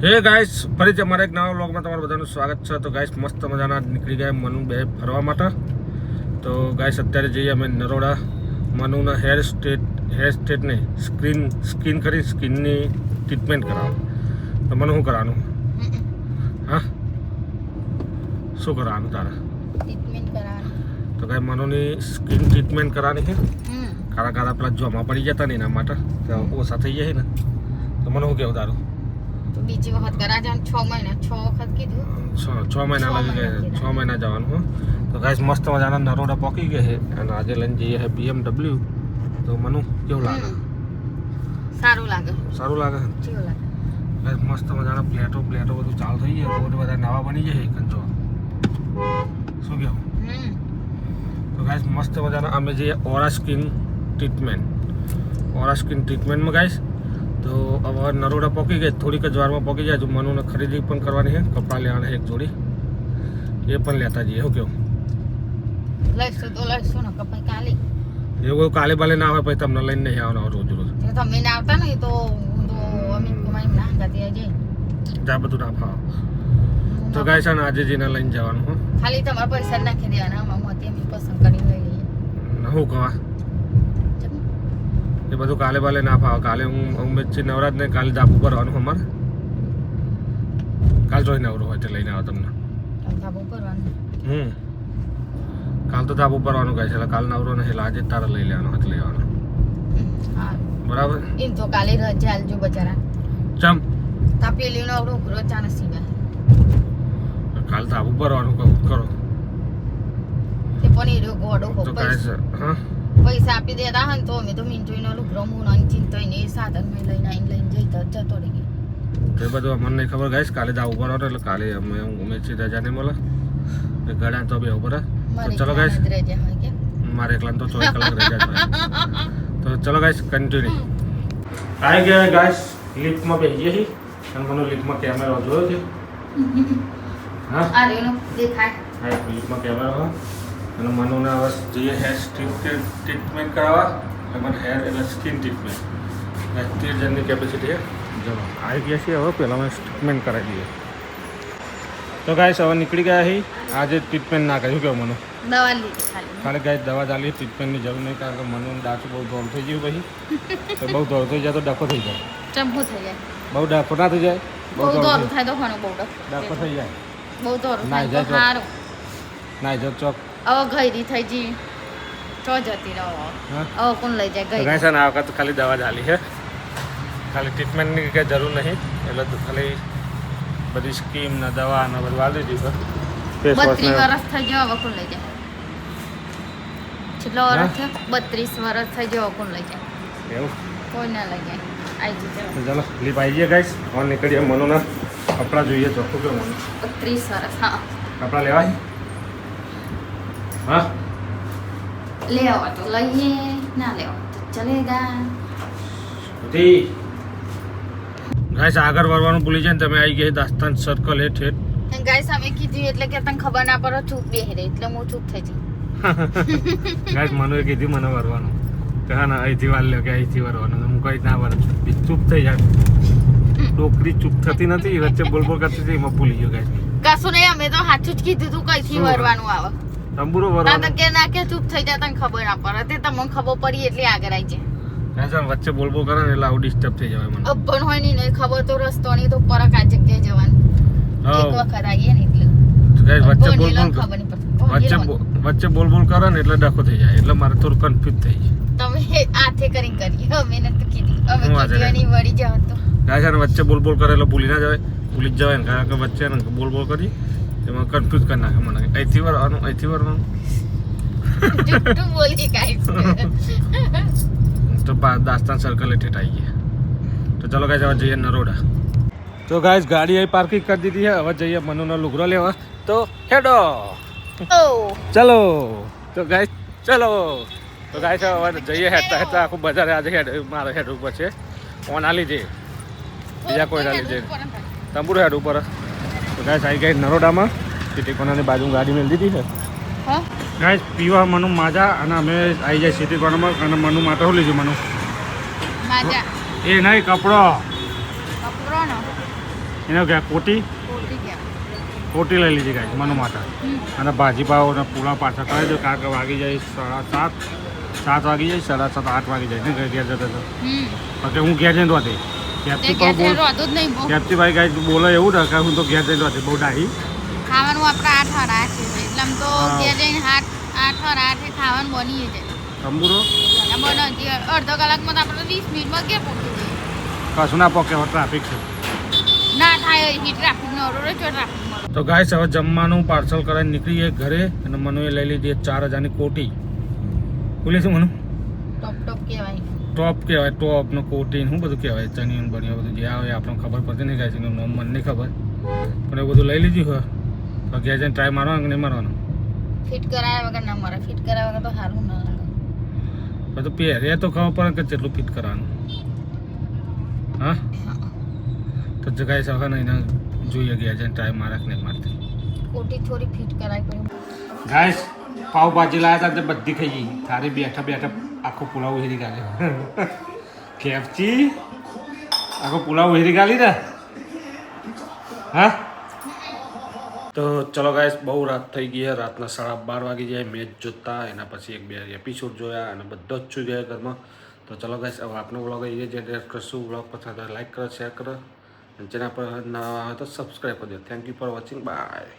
હે ગાઈસ, ફરીથી અમારા એક નવા વ્લોગમાં તમારું બધાનું સ્વાગત છે. તો ગાઈસ, મસ્ત મજાના નીકળી ગયા મનુ બે ફરવા માટે. તો ગાઈસ, અત્યારે જઈએ અમે નરોડા. મનુના હેર સ્ટેટને સ્કિન કરી સ્કિનની ટ્રીટમેન્ટ કરાવો. તો મને શું કરવાનું? હા, શું કરવાનું તારે? ટ્રીટમેન્ટ કરાવવાની. તો ગાઈસ, મનુની સ્કિન ટ્રીટમેન્ટ કરવાની છે. કાળા કાળા પેલા જોમાં પડી જતા ને એના માટે ઓછા થઈ જાય ને. તો મને શું કહેવું તારું? બીજી વખત કરા જવાનું 6 મહિના 6 વખત કીધું. 6 મહિના લાગી ગયા. 6 મહિના જવાનું હો. તો ગાઈસ, મસ્ત મજાના નરોડા પહોંચી ગયા છે અને આજે લઈને જઈએ છે BMW. તો મનુ કેવું લાગે? સારું લાગે. સારું લાગે. કેવું લાગે? ગાઈસ, મસ્ત મજાના પ્લેટો બધું ચાલુ થઈ ગયા. તો બધા નવા બની જાય કંચો. શું કેવું? તો ગાઈસ, મસ્ત મજાના અમે જઈએ ઓરા સ્કિન ટ્રીટમેન્ટમાં ગાઈસ. તો હવે નરોડા પહોંચી ગઈ, થોડીક જ વારમાં પહોંચી જાય. મનુને ખરીદી પણ કરવાની છે, કપડાં લેવાના એક જોડી, એ પણ લેતા જઈએ. શું કેવું? લઈશું ને કપાઈ કાલે. એવું કાલે બાલે ના હોય પછી તમને લઈને નહીં આવવાનો રોજ તમે ના આવતા ને તો અમે કમાઈ ના ગાતી જઈ જા બધું ના ફાવ. તો ગાઈસ, આજે જઈને લઈને જવાનું હો. ખાલી તમારા પૈસા નાખી દેવાના. આમાં અમે પસંદ કરીને લઈ લઈએ. હું કવા એ બધું કાલે બાલે ના ફાવે. કાલે હું ઉમેદથી નવરાજ ને કાલે ધાબુ પર આવવાનું અમારે. કાલ જોઈ નવરો હોય તો લઈને આવો તમને. ધાબુ પરવાનું. કાલ તો ધાબુ પર આવવાનું કહે છે. કાલ નવરો નહીં, એટલે આજે તારે લઈ લેવાનો હાથ લઈ આવવાનો. બરાબર. એમ તો કાલે રજા આલજો બચારા. ચમ તા પેલીનો આવડો ઉઘરો ચા નસી ગયા. કાલ ધાબુ પર આવવાનું કરો. તે પણ એ ગોડો તો ગાઈસ, હા, પૈસા આપી દેતા હોય ને તો અમે તો મીંચોઈનો લુગરો મૂનો ચિંતા ને એ સાધન મેં લઈને જતો રહી ગઈ. એ બધું અમને નહીં ખબર ગાઈસ. કાલે ધાબુ પર આવવાનું એટલે કાલે અમે ઉમેદથી રજા નહીં મળે. ગળ્યા તો બે ઉપર. તો ચલો ગાઈસ, મારે એકલા તો 24 કલાક રજા છે. તો ચલો ગાઈસ, કન્ટિન્યુ. આવી ગયા ગાઈસ, લિફ્ટમાં બેસીએ છીએ અને મને લિફ્ટમાં કેમેરો જોયો છે. હા, દેખાય. હા, લિફ્ટમાં કેમેરો હોય અને મનુને હવે જઈએ હેર ટ્રીટમેન્ટ કરાવવા. મને હેર એટલે સ્કિન ટ્રીટમેન્ટ 13 જણની કેપેસિટી છે. ચલો આવી ગયા છીએ. હવે પહેલાં અમે ટ્રીટમેન્ટ કરાવી દઈએ. તો ગાઈસ, હવે નીકળી ગયા છીએ. આજે ટ્રીટમેન્ટ ના કર્યું કેવું મને દવા લીધી ખાલી ગાઈસ, દવા ચાલી. ટ્રીટમેન્ટની જરૂર નહીં, કારણ કે મનનું ડાચું બહુ દોડ થઈ ગયું. પછી તો બહુ દોડ થઈ જાય તો ડખો થઈ જાય. ચંપુ થઈ જાય. બહુ ડખો ના થઈ જાય. બહુ દોડ થાય તો ઘણું બહુ ડખો થઈ જાય. બહુ દોડ થાય તો સારું. ના જો ચોક હવે ગઈરી થઈ જી તો જતી રહો. હવે કોણ લઈ જાય ગઈ? ગાઈસ, આ વખત ખાલી દવા ચાલી છે. ખાલી ટ્રીટમેન્ટની કંઈ જરૂર નહીં. એટલે તો ખાલી બધી સ્કીમ ને દવા ને બધું આવી દીધું. 32 વર્ષ થઈ ગયો. હવે કોણ લઈ જાય? કેટલો વર્ષ થયો? 32 વર્ષ થઈ ગયો. કોણ લઈ જાય? એવું કોઈ ના લઈ જાય. આવી જજો. ચાલો લીપ આવી જઈએ ગાઈસ. હવે નીકળીએ. મનુના કપડાં જોઈએ તો શું કે મનુ 32 વર્ષ. હા, કપડાં લેવાય? હા, લેવા તો લઈએ, ના લેવા તો ચલેગા. ગાઈસ, આગળ વળવાનું ભૂલી જાય ને તમે આવી ગયા દાસ્તાન સર્કલ હેઠ. ગાઈસ, અમે કીધું એટલે કે તને ખબર ના પડે ચૂપ બેહી રહી એટલે હું ચૂપ થઈ જઈ. ગાઈસ, મનુએ કીધું મને વરવાનું કે હા ના અહીંથી વાર લ્યો કે અહીંથી વરવાનું. હું કઈ ના વર ચૂપ થઈ જાય. ડોકરી ચૂપ થતી નથી, વચ્ચે બોલ કરતી હતી. એમાં ભૂલી ગયો ગાઈસ. કશું નહીં, અમે તો સાચું જ કીધું તું કઈથી વરવાનું આવે. તંબુરો ના વરવાનું તો કે ના કે ચૂપ થઈ જાય તને ખબર ના પડે. તે તમને ખબર પડી એટલે આગળ આવી જાય. ગાઈસ, વચ્ચે બોલ કરે ને એટલે આવું ડિસ્ટર્બ થઈ જાય મને. અબ્બન હોય નહીં ખબર તો રસ્તો નહીં તો પર આ જગ્યાએ જવાનું. એક વખત આવીએ ને એટલે ગાઈસ, વચ્ચે બોલ ખબર નહીં પડતી. વચ્ચે બોલ કરે ને એટલે ડખો થઈ જાય. એટલે મારે થોડું કન્ફ્યુઝ થઈ જાય. તમે હાથે કરી કરીએ. અમે નથી કીધી. અમે કીધી વળી જાવ તો ગાઈસ, વચ્ચે બોલ કરે એટલે ભૂલી ના જવાય. ભૂલી જ જવાય ને, કારણ કે વચ્ચે બોલ કરી એમાં કન્ફ્યુઝ કરી નાખે મને. અહીંથી વરવાનું જુઠ્ઠું બોલી ગાઈસ. તો દાસ્તાન સર્કલ હેઠ આવી ગયા. તો ચલો ગાઈસ, હવે જઈએ નરોડા. તો ગાઈસ, ગાડી અહીં પાર્કિંગ કરી દીધી છે. હવે જઈએ મનુનો લુગરો લેવા. તો હેડો ચલો. તો ગાઈસ, ચલો. તો ગાઈસ, હવે જઈએ હેડતા આખું બજાર આજે મારે હેડ ઉપર છે. ઓન આલી જઈએ, બીજા કોઈ ના લીધે તંબુરો હેડ ઉપર. તો ગાઈસ, આવી ગઈ નરોડામાં. સિટી કોર્નરની બાજુ ગાડી મેળ દીધી છે. ગાઈસ, પીવા મનુ માજા અને અમે આવી જાય સિટી કોર્નરમાં. અને મનુ માટે શું લીધું? મનુ માજા એ નહીં, કપડો. એને ગયા કોટી કોટી કહેવાય. કોટી લઈ લીધી ગાઈસ મનુ માટે. અને ભાજી પાવ અને પૂરા પાછા કરી દો કારણ કે વાગી જાય 7:30 7 વાગી જાય 7:30 8 વાગી જાય ને ઘેર જતો તો બાકી હું ઘેર જઈને હતી તે ક્યાંથી ઘેર બોલ રોતું જ નહીં બહુ. ક્યાંથી ભાઈ ગાઈસ બોલે એવું ને કે હું તો ઘેર જઈને હતી બહુ ડાહી ખાવાનું આપણે 8 વાળા છે એટલે આમ તો હા. ઘેર જઈને 8 વાળા 8 ખાવાનું બની જાય. તંબુરો અને બને હજી અડધો કલાકમાં તો આપણે 20 મિનિટમાં ઘેર પહોંચી જઈએ. કશું ના પોકે ટ્રાફિક છે. ના થાય એ ટ્રાફિકનો અરોડો જો ટ્રાફિક મળે. તો ગાઈસ હવે જમવાનું પાર્સલ કરાવીને નીકળીએ ઘરે અને મનુએ લઈ લીધી 4000ની કોટી બોલી શું મનુ ટોપ ટોપ કહેવાય. ટોપ કહેવાય ટોપનો કોટી શું બધું કહેવાય ચણિયન બનિયા બધું જે આવે આપણને ખબર પડતી નહીં ગાઈસ એનું નામ મને નહીં ખબર પણ એ બધું લઈ લીધું હોય તો ઘેર જઈને ટ્રાય મારવાનો કે નહીં મારવાનો ફિટ કરાયા વગર ના મારે ફિટ કરાયા વગર તો સારું ના લાગે. બધું પહેરે તો ખબર પડે કે કેટલું ફિટ કરવાનું હા તો જગાઈ શકે નહીં એને જોઈએ ઘેર જઈને ટ્રાય મારે કે નહીં મારતી કોટી થોડી ફિટ કરાય પછી. ગાઈસ પાવભાજી લાવ્યા હતા તે બધી ખાઈ ગઈ તારી બેઠા બેઠા આખો પુલાવ હેરી ગાલ્યો ખેપચી આખો પુલાવ હેરી ગાલી ને હા તો ચલો ગાઈસ બહુ રાત થઈ ગઈ રાતના 12:30 વાગી જાય મેચ જોતા એના પછી 1-2 એપિસોડ જોયા અને બધો જ સુઈ ગયા ઘરમાં તો ચલો ગાઈસ હવે આપનો વ્લોગ એ જે કરશું વ્લોગ પસંદ આવે લાઈક કરો શેર કરો અને ચેનલ પર નવા હોય તો સબસ્ક્રાઈબ કરજો thank you for watching bye.